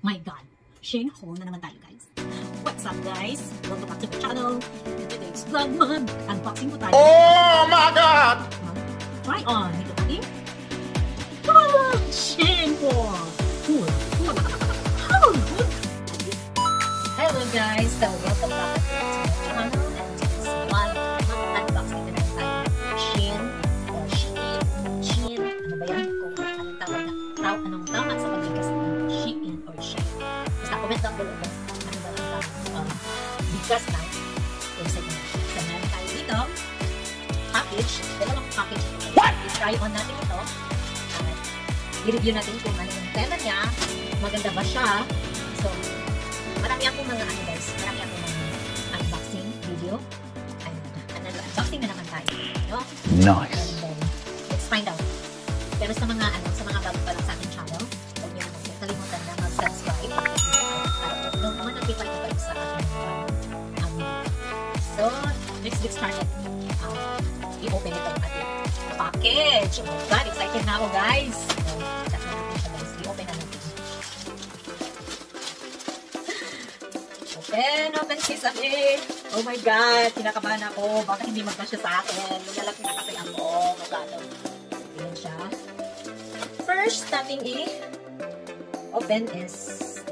My God, Shein haul na naman tayo, guys. What's up, guys? Welcome back to the channel. In today's vlog, unboxing po tayo. Oh my God! Try on ito ating Shein haul. Hello, guys. So, welcome back to the channel. And today's vlog, unboxing na naman tayo. Shein or Shein. Ano ba yan? Kung anong tawag na anong tama sa pagligas ng Shein or Shein. Basta comment down below kung ano ba ang bigas na website na. So, meron tayo dito package. Dalawang package. What? I-try on natin ito. I-review natin kung ano yung tela niya. Maganda ba siya? So, marami akong mga ano guys. Marami akong mga unboxing video. Unboxing na naman tayo. No? Nice. And then, let's find out. Pero sa mga bago pa lang sa aking channel, huwag niyo naman kalimutan na mag-subscribe. Para notify ko kayo sa aking so, let's get started. I-open ito ang ating package. Oh my God, excited na ako guys. So, chat na natin siya guys. I-open na natin. Open sesame. Oh my God, kinakabahan ako. Baka hindi magkasya sa akin. Lumalaki na kasi ako. Magkano. Ayan siya. First, natin i-open is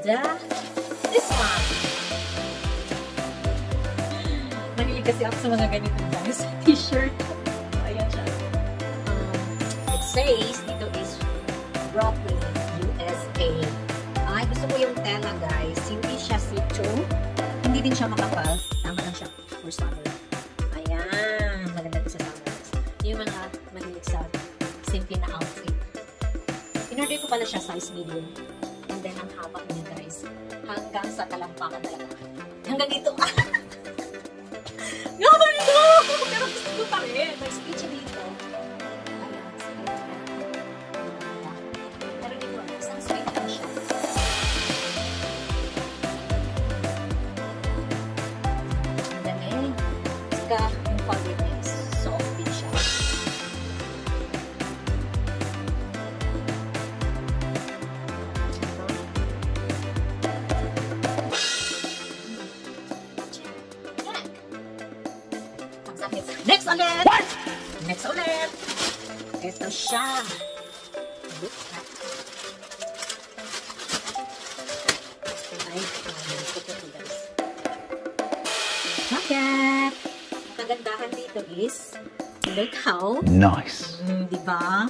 this one. Mahilig kasi ako sa mga ganito guys. T-shirt. Ayan siya. It says, dito is Brooklyn, USA. Ay, gusto ko yung tela guys. Hindi siya see-through. Hindi din siya makapal. Tama lang siya for summer. Ayan. Maganda ito sa summer. Yung mga mahilig sa simple na outfit. In-order ko pala siya size medium. And then, ang haba niya guys. Hanggang sa talampakan talaga. Hanggang dito. Gaba nito! Pero gusto ko pa rin. May speech dito. Ayan. Pero dito, isang sweet lang siya. And then, yung fabric niya is soft din siya. Next ulit! What? Next ulit! Ito siya. Ay, jacket! Ang kagandahan dito is, look how. Nice. Diba?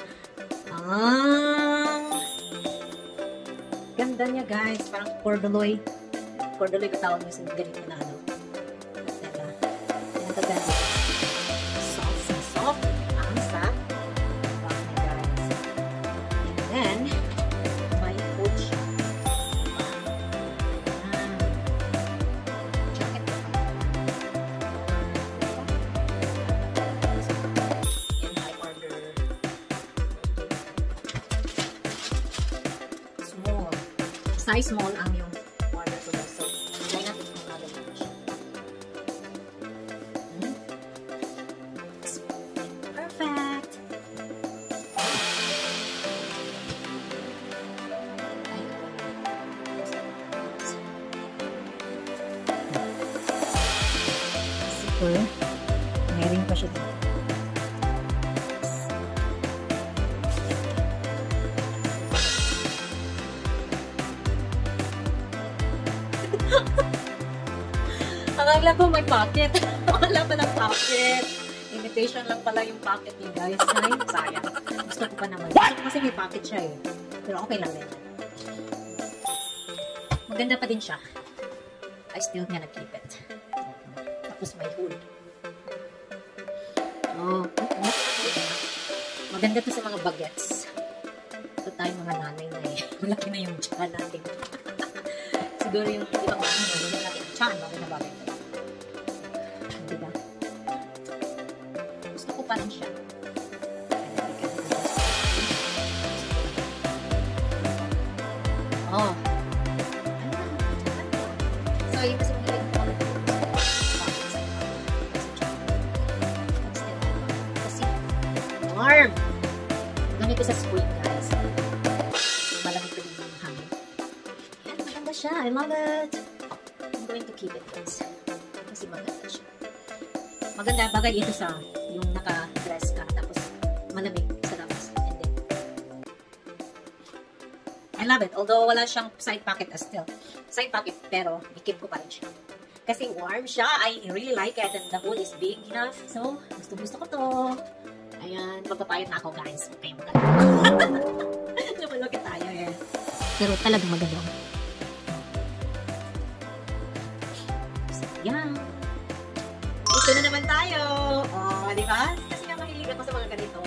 Ganda niya guys. Parang corduroy. Corduroy ba tawag niyo sa ganito na ano? Diba? Ang ganda. Soft ang sa back niya guys. And then, may hood siya. Jacket ko. Yan, I order small. Size small ang yung order ko guys. So, try natin kung nalagyan siya. Perfect! Super. Meron pa siya dito. Akala ko may pocket. Wala pa ng pocket. Imitation lang pala yung pocket niya guys. Ay, sayang. Gusto ko pa naman. Gusto ko kasi may pocket siya eh. Pero okay lang din. Maganda pa din siya. I still gonna keep it. Tapos may hood. Oh, maganda to sa mga bagets. Ito tayo mga nanay na eh. Malaki na yung tiyan natin. Siguro yung ibang nanay na wala natin yung tiyan. Bakit na bagay ito? Diba? Gusto ko pa rin siya. Oh. So, yun kasi mga kasi warm. Ganito sa spring guys. Malamig ko din yung hangin. Yan, Maganda siya. I love it. I'm going to keep it, guys. Kasi maganda siya. Maganda bagay ito sa yung naka-dress ka. Tapos malamig sa labas. And then, I love it. Although wala siyang side pocket still. Side pocket, pero i-keep ko pa rin siya. Kasi warm siya. I really like it. And the hood is big enough. So, gusto ko to. Ayan. Magpapayot na ako, guys. Okay, maganda. Lumalaki tayo, eh. Pero talagang maganda. So, yan. Ito na naman tayo. Oh, di ba? Kasi nga mahilig ako sa mga ganito.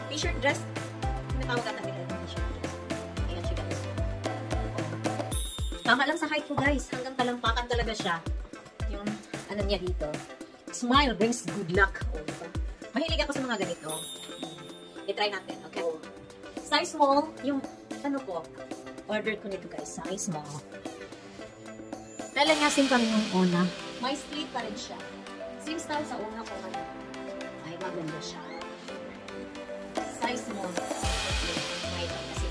T-shirt dress. Tinatawag ata nila yung t-shirt dress. Ayan siya, guys. Tama lang sa height ko, guys. Hanggang talampakan talaga siya. Yung ano niya dito. Smile brings good luck. Oh, diba? Mahilig ako sa mga ganito. I-try natin, okay? Size small, yung ano ko, order ko nito, guys. Size small. Lalanyasin pa rin yung una. May split pa rin siya. Same style sa una ko. Ay, maganda siya. Size small. May kasi.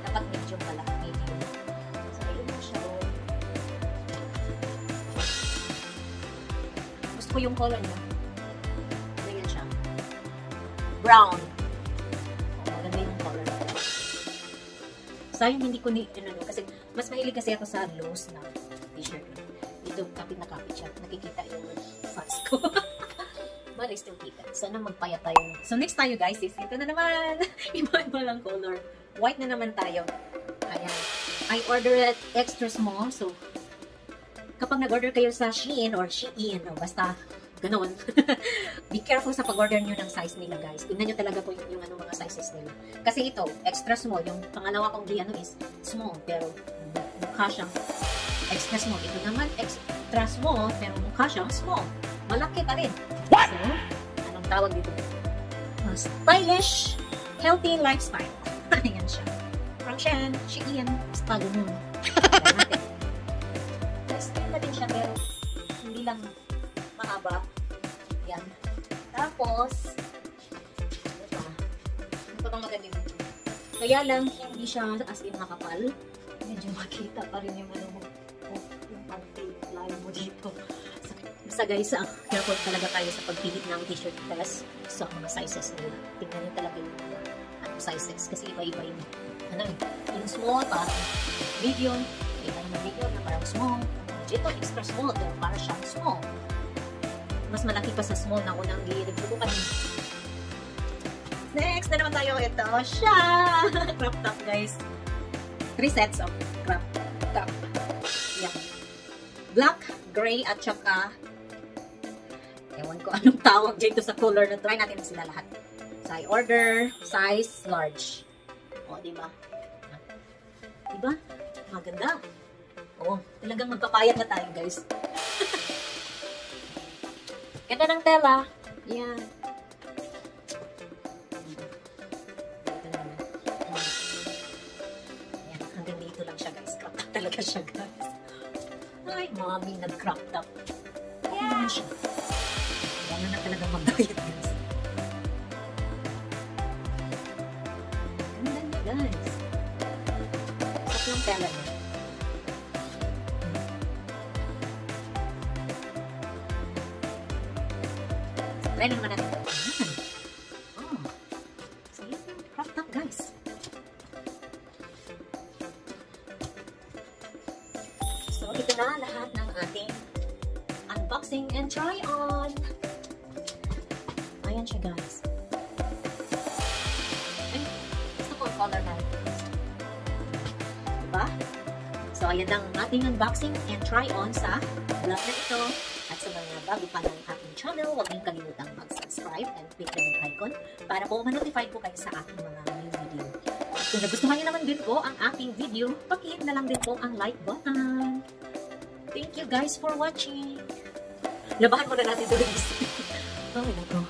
Dapat medium pala. Medium. So, ayun na siya. Gusto ko yung color niya. Ganyan siya. Brown. Maganda yung color. Sayang hindi ko kasi mas mahilig kasi ako sa loose na t-shirt. Dito, kapit na kapit siya. Nakikita yung fats ko. But I still keep it. Sana magpayat tayo. So, next tayo, guys, is ito na naman. Iba-iba lang color. White na naman tayo. Ayan. I ordered extra small. So, kapag nag-order kayo sa Shein or Shein, o basta ganoon. Be careful sa pag-order nyo ng size nila, guys. Tingnan nyo talaga po yung ano, mga sizes nila. Kasi ito, extra small. Yung pangalawa kong is small. Pero, mukha siyang extra small. Ito naman, extra small. Pero mukha siyang small. Malaki pa rin. What? So, anong tawag dito? Stylish, healthy lifestyle. Ayan siya. From Shein, style nun. Ayan natin. Extreme pa din siya, pero hindi lang mahaba. Yan. Tapos, ito bang maganda dito? Kaya lang, hindi siya as in makapal. Medyo makita pa rin yung ano mo. Yung panty-line mo dito. Basta guys, careful talaga kayo sa pagpilit ng t-shirt dress sa mga sizes nila. Tingnan nyo talaga yung sizes. Kasi iba-iba yung yung small, parang medium. Iba naman medium na parang small. Ito, extra small. Pero parang siyang small. Mas malaki pa sa small na unang gilid-subo pa rin. Next na naman tayo. Ito siya! Crop top, guys. 3 sets of crop top. Yan. Black, gray, at saka ewan ko anong tawag dito sa color na. Try natin sila lahat. So, I order size large. O, diba? Diba? Maganda. O, talagang magpapayat na tayo, guys. Ganda ng tela. Yan. Yan. Hanggang dito lang siya, guys. Crop top talaga siya, guys. Ay, mami, nag-crop top. Yan siya. Gano'n na talagang mag-diet, guys. Ganda niya, guys. Sarap yung tela niya. Try naman natin ito. Oh. So, yun yung crop top, guys. So, ito na lahat ng ating unboxing and try on. Ayan siya, guys. Ay, gusto ko ang color na ito. Diba? So, ayan ang ating unboxing and try on sa vlog na ito. At sa mga bago pa ng aking channel, huwag niyong kalimutang mag-subscribe and click the bell icon para po ma-notify po kayo sa aking mga new video. At kung nagustuhan niyo naman din po ang aking video, pakihit na lang din po ang like button. Thank you guys for watching. Labahan mo na natin ito, guys. Oh, nako.